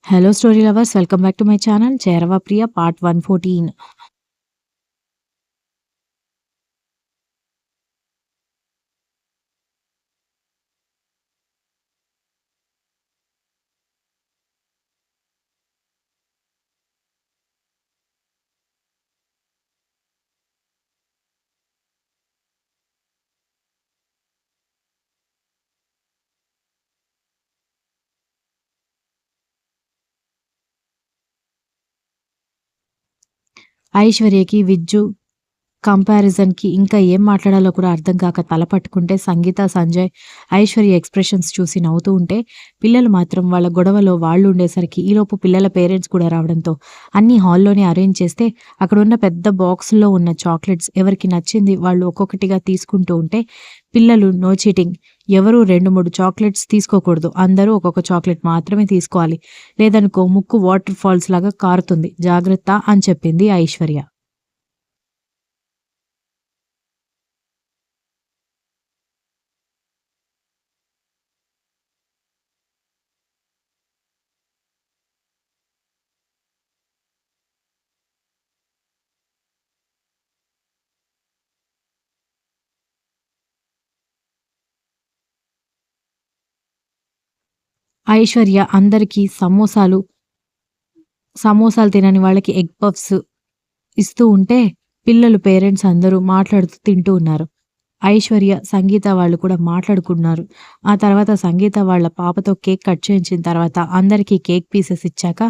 Hello, story lovers. Welcome back to my channel, Chairava Priya, part 114. ఐశ్వర్యకి Vijju కంపారిజన్‌కి ఇంకా ఏం మాట్లాడాలో కూడా అర్థం కాక తల పట్టుకుంటే సంగీత, సంజయ్, ఐశ్వర్య ఎక్స్‌ప్రెషన్స్ చూసి నవ్వుతూ ఉంటే, పిల్లలు మాత్రం వాళ్ళ గొడవలో వాళ్ళు ఉండేసరికి ఈలోపు పిల్లల పేరెంట్స్ కూడా రావడంతో అన్నీ హాల్‌లోనే అరేంజ్ చేస్తే అక్కడున్న పెద్ద బాక్సుల్లో ఉన్న చాక్లెట్స్ ఎవరికి నచ్చింది వాళ్ళు ఒక్కొక్కటిగా తీసుకుంటూ ఉంటే, పిల్లలు నో చీటింగ్. ఎవరు 2, 3 చాక్లెట్స్ తీసుకోకూడదు. అందరూ ఒక్కొక్క చాక్లెట్ మాత్రమే తీసుకోవాలి. లేదనుకో ముక్కు వాటర్ ఫాల్స్ లాగా కారుతుంది. జాగ్రత్త అని చెప్పింది ఐశ్వర్య. ఐశ్వర్య అందరికీ సమోసాలు తినని వాళ్ళకి ఎగ్ పఫ్స్ ఇస్తూ ఉంటే, పిల్లలు పేరెంట్స్ అందరూ మాట్లాడుతూ తింటూ ఉన్నారు. ఐశ్వర్య, సంగీత వాళ్ళు కూడా మాట్లాడుకున్నారు. ఆ తర్వాత సంగీత వాళ్ళ పాపతో కేక్ కట్ చేయించిన తర్వాత అందరికీ కేక్ పీసెస్ ఇచ్చాక,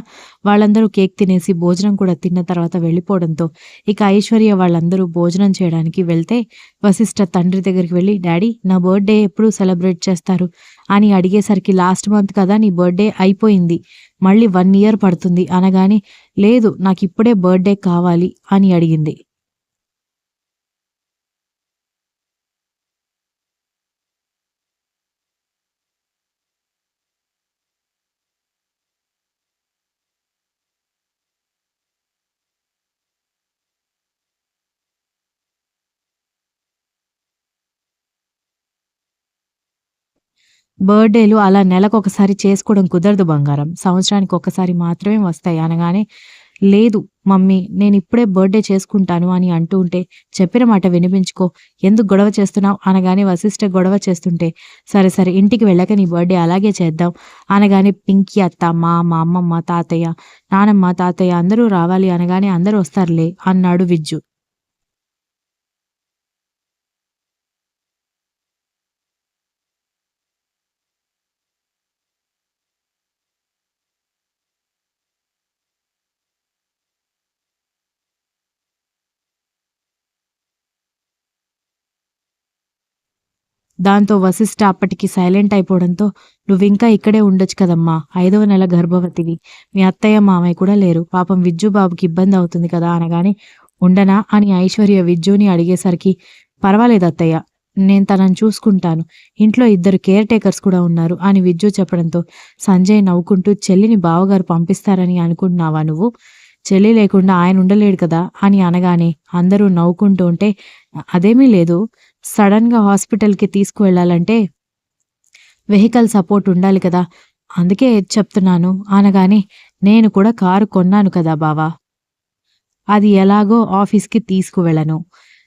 వాళ్ళందరూ కేక్ తినేసి భోజనం కూడా తిన్న తర్వాత వెళ్ళిపోవడంతో, ఇక ఐశ్వర్య వాళ్ళందరూ భోజనం చేయడానికి వెళ్తే, వశిష్ఠ తండ్రి దగ్గరికి వెళ్లి, "డాడీ నా బర్త్‌డే ఎప్పుడు సెలబ్రేట్ చేస్తారు?" అని అడిగేసరికి, "లాస్ట్ మంత్ కదా నీ బర్త్‌డే అయిపోయింది. మళ్ళీ 1 ఇయర్ పడుతుంది" అనగానే, "లేదు నాకిప్పుడే బర్త్‌డే కావాలి" అని అడిగింది. బర్త్‌డేలు అలా నెలకొకసారి చేసుకోవడం కుదరదు బంగారం. సంవత్సరానికి ఒక్కసారి మాత్రమే వస్తాయి అనగానే, "లేదు మమ్మీ నేనిప్పుడే బర్త్‌డే చేసుకుంటాను" అని అంటూ ఉంటే, "చెప్పిన మాట వినిపించుకో. ఎందుకు గొడవ చేస్తున్నావు?" అనగానే వశిష్ఠ గొడవ చేస్తుంటే, "సరే సరే ఇంటికి వెళ్ళాక నీ బర్త్‌డే అలాగే చేద్దాం" అనగానే పింకీ అత్త, మామ, అమ్మమ్మ, తాతయ్య, నానమ్మ, తాతయ్య అందరూ రావాలి అనగానే, "అందరూ వస్తారులే" అన్నాడు విజ్జు. దాంతో వశిష్ఠ అప్పటికి సైలెంట్ అయిపోవడంతో, "నువ్వింకా ఇక్కడే ఉండొచ్చు కదమ్మా! 5వ నెల గర్భవతివి. మీ అత్తయ్య, మామయ్య కూడా లేరు. పాపం విజ్జు బాబుకి ఇబ్బందవుతుంది కదా!" అనగానే, "ఉండనా?" అని ఐశ్వర్య విజ్జుని అడిగేసరికి, "పర్వాలేదు అత్తయ్య. నేను తనని చూసుకుంటాను. ఇంట్లో ఇద్దరు కేర్ టేకర్స్ కూడా ఉన్నారు" అని విజ్జు చెప్పడంతో, సంజయ్ నవ్వుకుంటూ, "చెల్లిని బావగారు పంపిస్తారని అనుకుంటున్నావా నువ్వు? చెల్లి లేకుండా ఆయన ఉండలేడు కదా!" అని అనగానే అందరూ నవ్వుకుంటూ ఉంటే, "అదేమీ లేదు. సడెన్‌గా హాస్పిటల్‌కి తీసుకువెళ్ళాలంటే వెహికల్ సపోర్ట్ ఉండాలి కదా! అందుకే చెప్తున్నాను" అనగానే, "నేను కూడా కారు కొన్నాను కదా బావ! అది ఎలాగో ఆఫీస్‌కి తీసుకువెళ్ళను.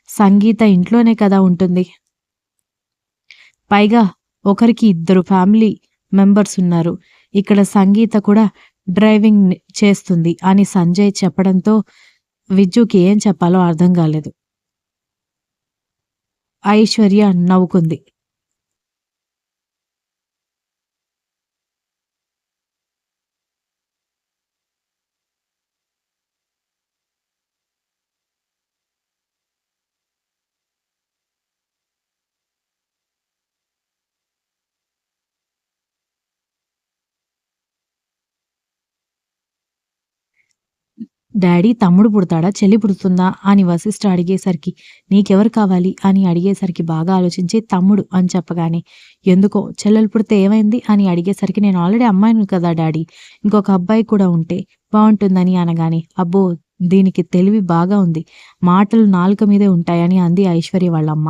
సంగీత ఇంట్లోనే కదా ఉంటుంది. పైగా ఒకరికి ఇద్దరు ఫ్యామిలీ మెంబర్స్ ఉన్నారు. ఇక్కడ సంగీత కూడా డ్రైవింగ్ చేస్తుంది" అని సంజయ్ చెప్పడంతో విజ్జుకి ఏం చెప్పాలో అర్థం కాలేదు. ఐశ్వర్య నవ్వుకుంది. డాడీ తమ్ముడు పుడతాడా? చెల్లి పుడుతుందా? అని వశిష్ఠ అడిగేసరికి, "నీకెవరు కావాలి?" అని అడిగేసరికి బాగా ఆలోచించి తమ్ముడు అని చెప్పగానే, "ఎందుకో చెల్లెలు పుడితే ఏమైంది?" అని అడిగేసరికి, "నేను ఆల్రెడీ అమ్మాయిని కదా డాడీ! ఇంకొక అబ్బాయి కూడా ఉంటే బావుంటుందని" అనగానే, "అబ్బో! దీనికి తెలివి బాగా ఉంది. మాటలు నాలుక మీదే ఉంటాయని" అంది ఐశ్వర్య వాళ్ళమ్మ.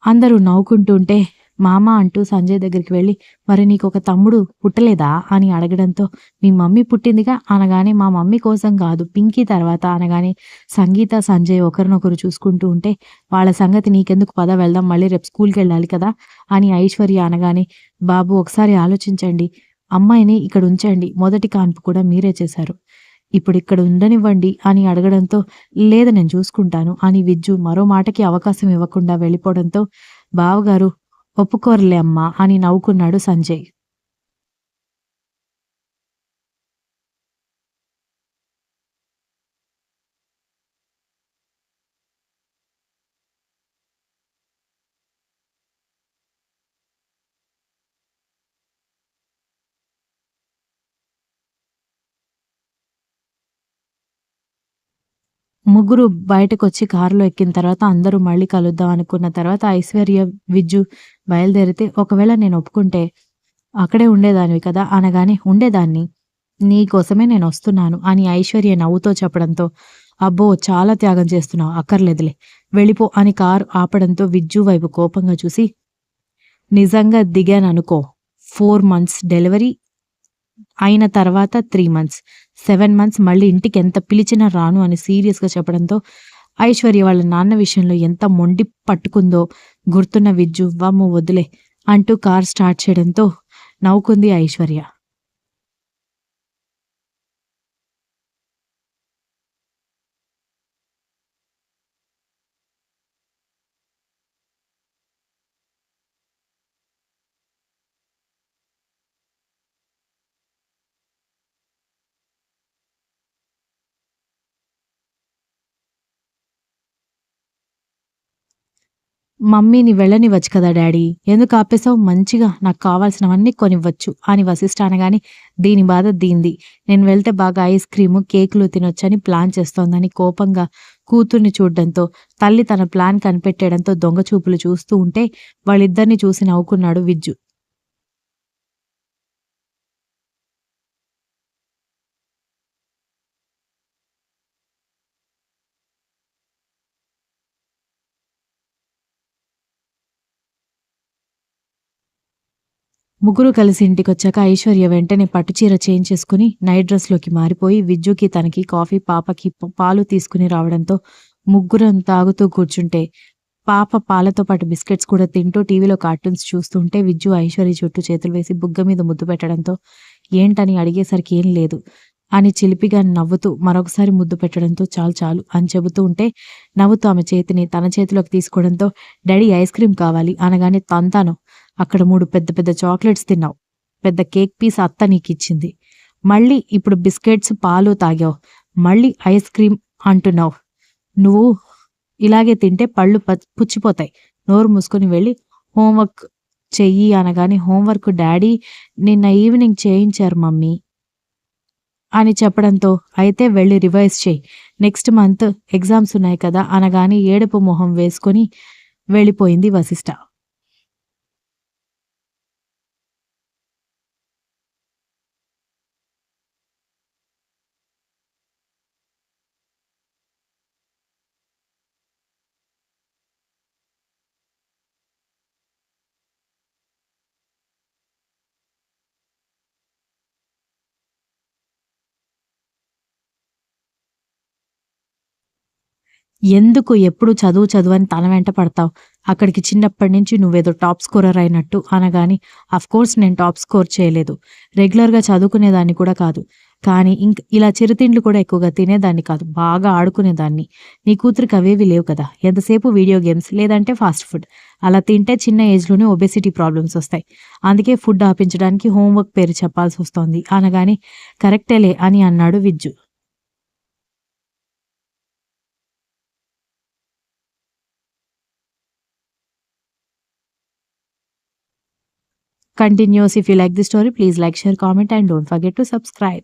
అందరూ నవ్వుకుంటూ ఉంటే, మామ అంటూ సంజయ్ దగ్గరికి వెళ్ళి, "మరి నీకొక తమ్ముడు పుట్టలేదా?" అని అడగడంతో, "మీ మమ్మీ పుట్టిందిగా" అనగానే, "మా మమ్మీ కోసం కాదు, పింకీ తర్వాత" అనగానే, సంగీత, సంజయ్ ఒకరినొకరు చూసుకుంటూ ఉంటే, "వాళ్ళ సంగతి నీకెందుకు పద వెళ్దాం, మళ్ళీ రేపు స్కూల్‌కెళ్ళాలి కదా!" అని ఐశ్వర్య అనగానే, "బాబు ఒకసారి ఆలోచించండి. అమ్మాయిని ఇక్కడ ఉంచండి. మొదటి కాన్పు కూడా మీరే చేశారు. ఇప్పుడిక్కడ ఉండనివ్వండి" అని అడగడంతో, "లేదు నేను చూసుకుంటాను" అని విజ్జు మరో మాటకి అవకాశం ఇవ్వకుండా వెళ్ళిపోవడంతో, "బావగారు ఒప్పుకోరులే అమ్మా" అని నవ్వుకున్నాడు సంజయ్. ముగ్గురు బయటకొచ్చి కారులో ఎక్కిన తర్వాత అందరూ మళ్ళీ కలుద్దాం అనుకున్న తర్వాత ఐశ్వర్య, విజ్జు బయలుదేరితే, "ఒకవేళ నేను ఒప్పుకుంటే అక్కడే ఉండేదానివి కదా!" అనగానే, "ఉండేదాన్ని. నీ కోసమే నేనొస్తున్నాను" అని ఐశ్వర్య నవ్వుతో చెప్పడంతో, "అబ్బో! చాలా త్యాగం చేస్తున్నావు. అక్కర్లేదులే. వెళ్ళిపో" అని కారు ఆపడంతో విజ్జు వైపు కోపంగా చూసి, "నిజంగా దిగాననుకో 4 మంత్స్ డెలివరీ అయిన తర్వాత 3 మంత్స్, 7 మంత్స్ మళ్ళీ ఇంటికెంత పిలిచినా రాను" అని సీరియస్‌గా చెప్పడంతో, ఐశ్వర్య వాళ్ళ నాన్న విషయంలో ఎంత మొండి పట్టుకుందో గుర్తున్న విజ్జు, "వామ్మో! వద్దులే" అంటూ కారు స్టార్ట్ చేయడంతో నవ్వుకుంది ఐశ్వర్య. "మమ్మీని వెళ్ళనివ్వచ్చు కదా డాడీ! ఎందుకు ఆపేసావు? మంచిగా నాకు కావాల్సినవన్నీ కొనివ్వచ్చు" అని వశిష్ఠ అనగానే, "దీని బాధ దీనిది. నేను వెళ్తే బాగా ఐస్ క్రీము, కేకులు తినొచ్చని ప్లాన్ చేస్తోందని" కోపంగా కూతుర్ని చూడ్డంతో, తల్లి తన ప్లాన్ కనిపెట్టేయడంతో దొంగ చూపులు చూస్తూ ఉంటే, వాళ్ళిద్దరిని చూసి నవ్వుకున్నాడు విజ్జు. ముగ్గురు కలిసి ఇంటికొచ్చాక ఐశ్వర్య వెంటనే పట్టుచీర చేంజ్ చేసుకుని నైట్ డ్రెస్‌లోకి మారిపోయి, విజ్జుకి, తనకి కాఫీ, పాపకి పాలు తీసుకుని రావడంతో ముగ్గురం తాగుతూ కూర్చుంటే, పాప పాలతో పాటు బిస్కెట్స్ కూడా తింటూ టీవీలో కార్టూన్స్ చూస్తూ ఉంటే, విజ్జు ఐశ్వర్య చుట్టూ చేతులు వేసి బుగ్గ మీద ముద్దు పెట్టడంతో, ఏంటని అడిగేసరికి "ఏం లేదు" అని చిలిపిగా నవ్వుతూ మరొకసారి ముద్దు పెట్టడంతో, "చాలు చాలు" అని చెబుతూ ఉంటే, నవ్వుతూ ఆమె చేతిని తన చేతిలోకి తీసుకోవడంతో, "డాడీ ఐస్ క్రీమ్ కావాలి" అనగానే, "తంతాను. అక్కడ 3 పెద్ద పెద్ద చాక్లెట్స్ తిన్నావు. పెద్ద కేక్ పీస్ అత్త నీకిచ్చింది. మళ్ళీ ఇప్పుడు బిస్కెట్స్, పాలు తాగావు. మళ్ళీ ఐస్ క్రీమ్ అంటున్నావు. నువ్వు ఇలాగే తింటే పళ్ళు పుచ్చిపోతాయి. నోరు మూసుకొని వెళ్ళి హోంవర్క్ చెయ్యి" అనగానే, "హోంవర్క్ డాడీ నిన్న ఈవినింగ్ చేయించారు మమ్మీ" అని చెప్పడంతో, "అయితే వెళ్లి రివైజ్ చెయ్యి. నెక్స్ట్ మంత్ ఎగ్జామ్స్ ఉన్నాయి కదా" అనగానే ఏడుపు మొహం వేసుకొని వెళ్ళిపోయింది వశిష్ట. ఎందుకు ఎప్పుడు చదువు చదువని తన వెంట పడతావు? అక్కడికి చిన్నప్పటి నుంచి నువ్వేదో టాప్ స్కోరర్ అయినట్టు అనగానే, అఫ్‌కోర్స్ నేను టాప్ స్కోర్ చేయలేదు. రెగ్యులర్‌గా చదువుకునేదాన్ని కూడా కాదు. కానీ ఇలా చిరుతిండ్లు కూడా ఎక్కువగా తినేదాన్ని కాదు. బాగా ఆడుకునేదాన్ని. నీ కూతురికి అవేవి లేవు కదా! ఎంతసేపు వీడియో గేమ్స్ లేదంటే ఫాస్ట్ ఫుడ్. అలా తింటే చిన్న ఏజ్‌లోనే ఒబెసిటీ ప్రాబ్లమ్స్ వస్తాయి. అందుకే ఫుడ్ ఆపించడానికి హోంవర్క్ పేరు చెప్పాల్సొస్తోంది అనగానే, కరెక్టేలే అని అన్నాడు Vijju. Continues. If you like the story, please like, share, comment, and don't forget to subscribe.